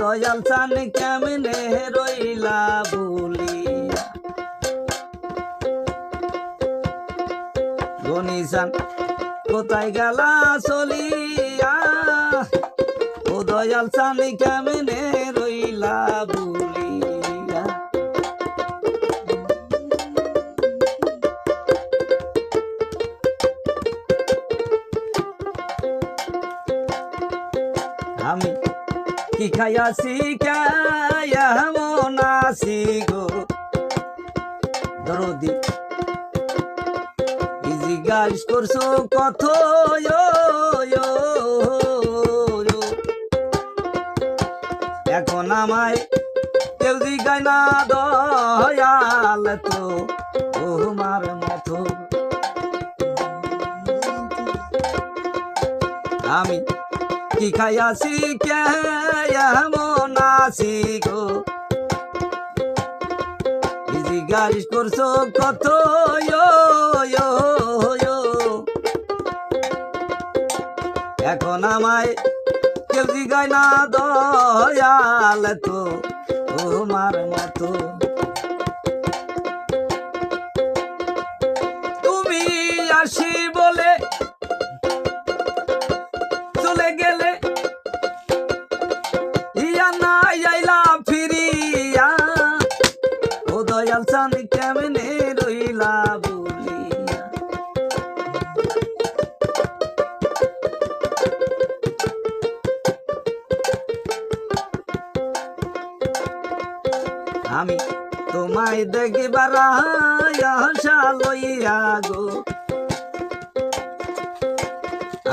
দয়াল চান কেমনে রইলা বলিয়া গনিসান কোথায় গেলা চলিয়া ও দয়াল চান কেমনে রইলা বলিয়া আমি কি খাইয়াছি কেমন আছি গো দরদি জিজ্ঞাস করছো কত এখন আমায় কেউ জিজ্ঞায় না দয়াল তো তোমার মতো আমি কি খাইয়াছি কেমন আছি গো জিজ্ঞাস করছো কত এখন আমায় কেউ জিজ্ঞায় না দয়াল তো তোমার মতো তুমি আসি বলে চলে গেলে ইয়া না আইলা ফিরিয়া ও দয়াল চান কেমনে রইলা বলিয়া আমি তোমায় দেখিবার আশা লইয়া গো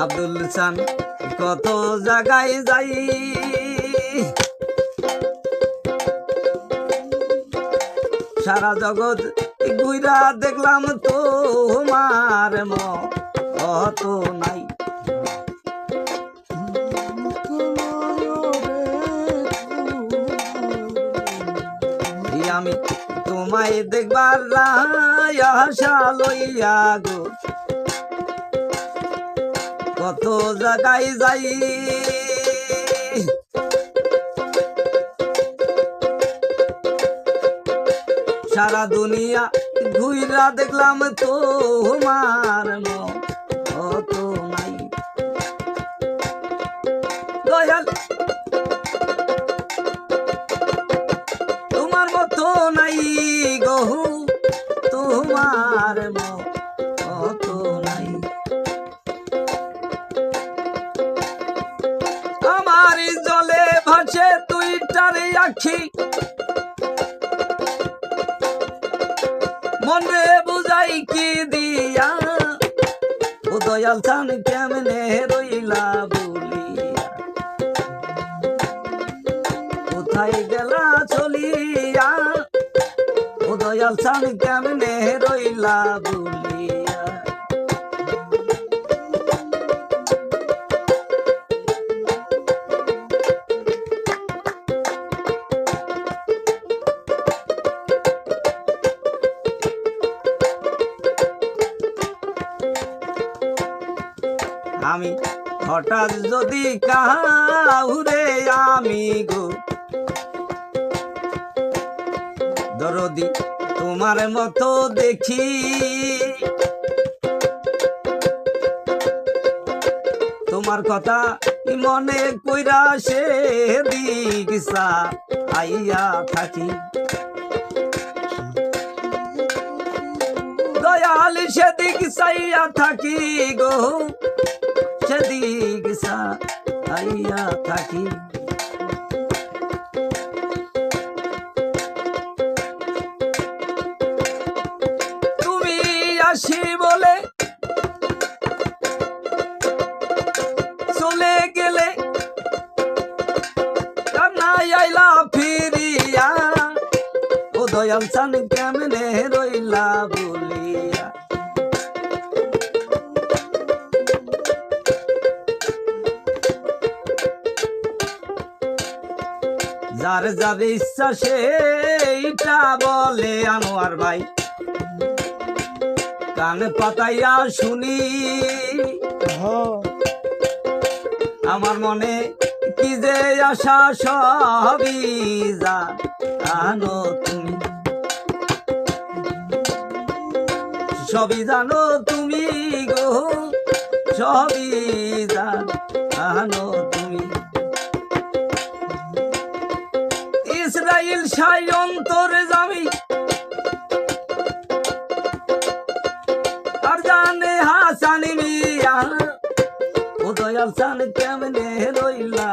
আব্দুল চান কত জায়গায় যাই সারা জগৎ ঘুরা দেখলাম তোমার মত নাই আমি তোমায় দেখবার আশা লইয়া গো কত জায়গায় যাই সারা দুনিয়া ঘুরা দেখলাম তোমার মত নাই দয়াল তোমার মতো নাই গো তোমার মতো নাই আমার জলে ভাসে তুইটারে আখি মনে বুঝাই কি দিয়া ও দয়াল চান কেমনে রইলা বলিয়া কোথায় গেলা চলিয়া ও দয়াল চান কেমনে রইলা বলিয়া আমি হঠাৎ যদি কাউরে আমি গো দরদি তোমার মতো দেখি তোমার কথা মনে কইরা সে দিগসা আইয়া থাকি দয়াল সেদিক সাইয়া থাকি গো সেদিক সাইয়া থাকি তুমি আসি বলে চলে গেলে কান্নাই আইলা ফিরিয়া ও দয়াল চান কেমনে রইলা বলিয়া যার যার ইচ্ছা সেইটা বলে আনোয়ার ভাই কান পাতাইয়া শুনি আমার মনে কি যে আশা সবই জানো তুমি, সবই জানো তুমি গো, সবই জানো তুমি। ইসরাইল সাই অন্তরে যাবি আর জানে হাসানি মিয়া, ও দয়াল চান কেমনে রইলা